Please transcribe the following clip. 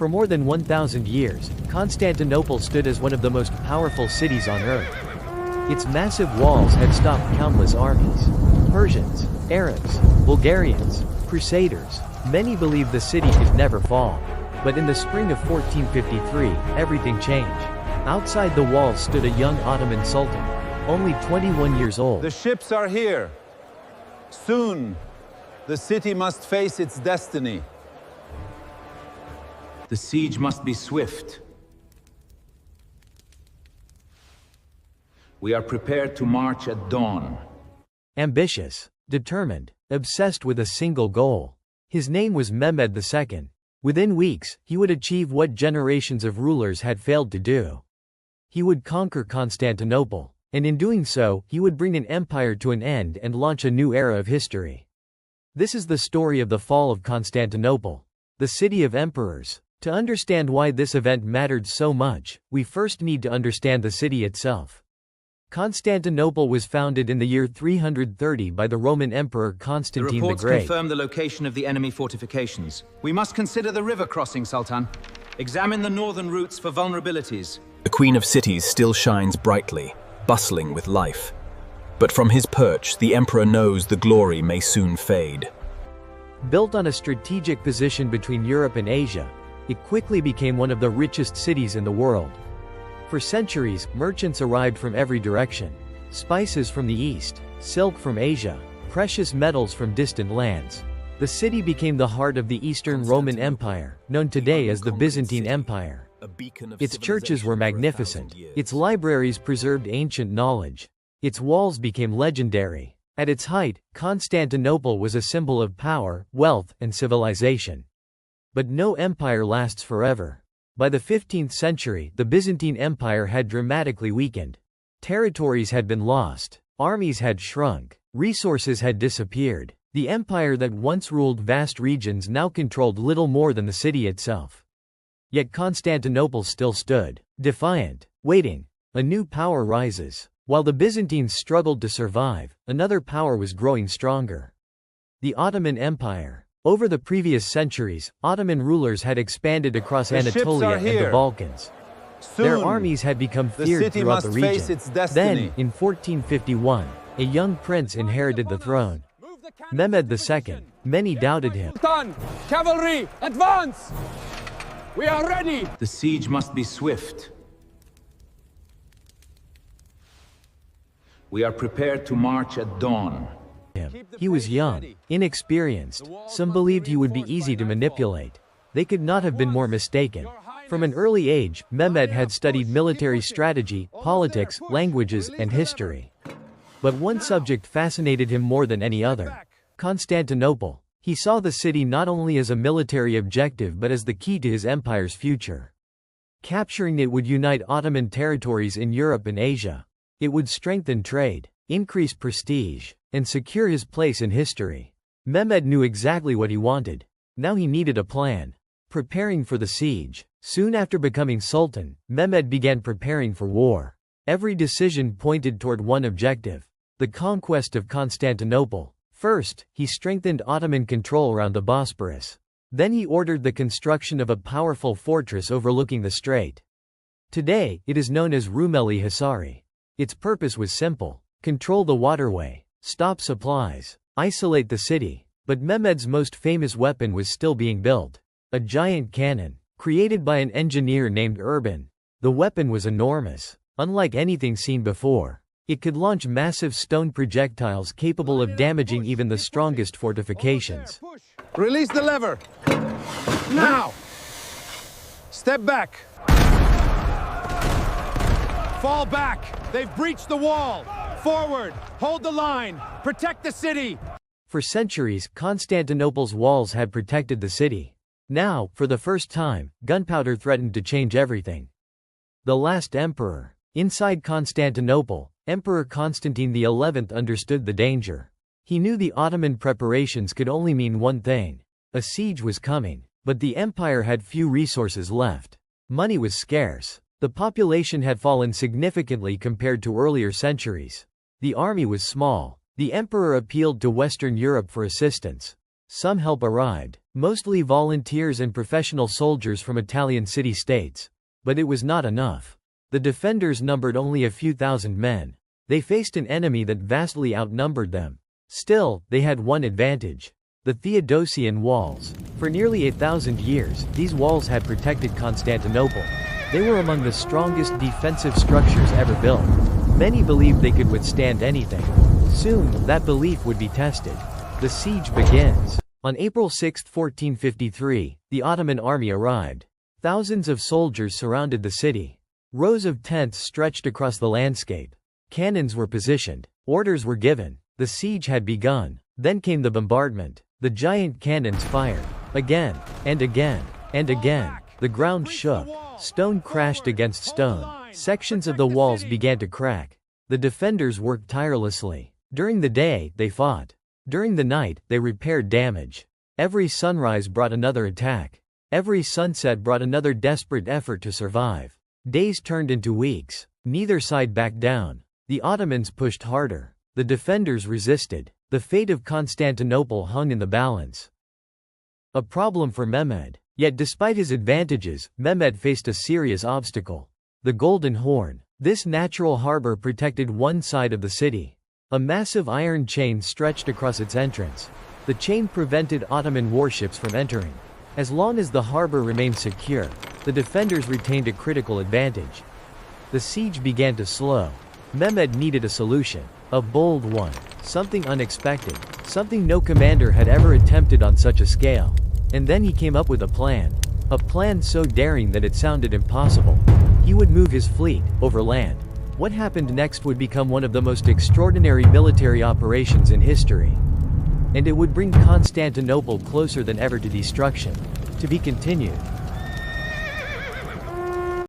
For more than 1,000 years, Constantinople stood as one of the most powerful cities on earth. Its massive walls had stopped countless armies. Persians, Arabs, Bulgarians, Crusaders. Many believed the city could never fall. But in the spring of 1453, everything changed. Outside the walls stood a young Ottoman Sultan, only 21 years old. The ships are here. Soon, the city must face its destiny. The siege must be swift. We are prepared to march at dawn. Ambitious, determined, obsessed with a single goal. His name was Mehmed II. Within weeks, he would achieve what generations of rulers had failed to do. He would conquer Constantinople, and in doing so, he would bring an empire to an end and launch a new era of history. This is the story of the fall of Constantinople, the city of emperors. To understand why this event mattered so much, we first need to understand the city itself. Constantinople was founded in the year 330 by the Roman Emperor Constantine the Great. The reports confirm the location of the enemy fortifications. We must consider the river crossing, Sultan. Examine the northern routes for vulnerabilities. The Queen of Cities still shines brightly, bustling with life. But from his perch, the Emperor knows the glory may soon fade. Built on a strategic position between Europe and Asia, it quickly became one of the richest cities in the world. For centuries, merchants arrived from every direction. Spices from the east, silk from Asia, precious metals from distant lands. The city became the heart of the Eastern Roman Empire, known today as the Byzantine Empire. Its churches were magnificent. Its libraries preserved ancient knowledge. Its walls became legendary. At its height, Constantinople was a symbol of power, wealth, and civilization. But no empire lasts forever. By the 15th century, the Byzantine Empire had dramatically weakened. Territories had been lost, armies had shrunk, resources had disappeared. The empire that once ruled vast regions now controlled little more than the city itself. Yet Constantinople still stood, defiant, waiting. A new power rises. While the Byzantines struggled to survive, another power was growing stronger. The Ottoman Empire. Over the previous centuries, Ottoman rulers had expanded across Anatolia and the Balkans. Their armies had become feared throughout the region. Then, in 1451, a young prince inherited the throne. Mehmed II. Many doubted him. Cavalry, advance! We are ready! The siege must be swift. We are prepared to march at dawn. He was young, inexperienced. Some believed he would be easy to manipulate. They could not have been more mistaken. From an early age, Mehmed had studied military strategy, politics, languages, and history. But one subject fascinated him more than any other: Constantinople. He saw the city not only as a military objective but as the key to his empire's future. Capturing it would unite Ottoman territories in Europe and Asia. It would strengthen trade, increase prestige, and secure his place in history. Mehmed knew exactly what he wanted. Now he needed a plan. Preparing for the siege. Soon after becoming Sultan, Mehmed began preparing for war. Every decision pointed toward one objective: the conquest of Constantinople. First, he strengthened Ottoman control around the Bosporus. Then he ordered the construction of a powerful fortress overlooking the strait. Today, it is known as Rumeli Hisari. Its purpose was simple: control the waterway, stop supplies, isolate the city. But Mehmed's most famous weapon was still being built: a giant cannon, created by an engineer named Urban. The weapon was enormous. Unlike anything seen before, it could launch massive stone projectiles capable of damaging even the strongest fortifications. Release the lever! Now! Step back! Fall back! They've breached the wall! Forward! Hold the line! Protect the city! For centuries, Constantinople's walls had protected the city. Now, for the first time, gunpowder threatened to change everything. The last emperor. Inside Constantinople, Emperor Constantine XI understood the danger. He knew the Ottoman preparations could only mean one thing: a siege was coming. But the empire had few resources left. Money was scarce. The population had fallen significantly compared to earlier centuries. The army was small. The emperor appealed to Western Europe for assistance. Some help arrived, mostly volunteers and professional soldiers from Italian city-states. But it was not enough. The defenders numbered only a few thousand men. They faced an enemy that vastly outnumbered them. Still, they had one advantage: the Theodosian walls. For nearly 1,000 years, these walls had protected Constantinople. They were among the strongest defensive structures ever built. Many believed they could withstand anything. Soon, that belief would be tested. The siege begins. On April 6, 1453, the Ottoman army arrived. Thousands of soldiers surrounded the city. Rows of tents stretched across the landscape. Cannons were positioned. Orders were given. The siege had begun. Then came the bombardment. The giant cannons fired. Again, and again, and again. The ground shook. Stone crashed against stone. Sections of the walls began to crack. The defenders worked tirelessly. During the day, they fought. During the night, they repaired damage. Every sunrise brought another attack. Every sunset brought another desperate effort to survive. Days turned into weeks. Neither side backed down. The Ottomans pushed harder. The defenders resisted. The fate of Constantinople hung in the balance. A problem for Mehmed. Yet despite his advantages, Mehmed faced a serious obstacle. The Golden Horn. This natural harbor protected one side of the city. A massive iron chain stretched across its entrance. The chain prevented Ottoman warships from entering. As long as the harbor remained secure, the defenders retained a critical advantage. The siege began to slow. Mehmed needed a solution. A bold one. Something unexpected. Something no commander had ever attempted on such a scale. And then he came up with a plan. A plan so daring that it sounded impossible. He would move his fleet overland. What happened next would become one of the most extraordinary military operations in history. And it would bring Constantinople closer than ever to destruction. To be continued.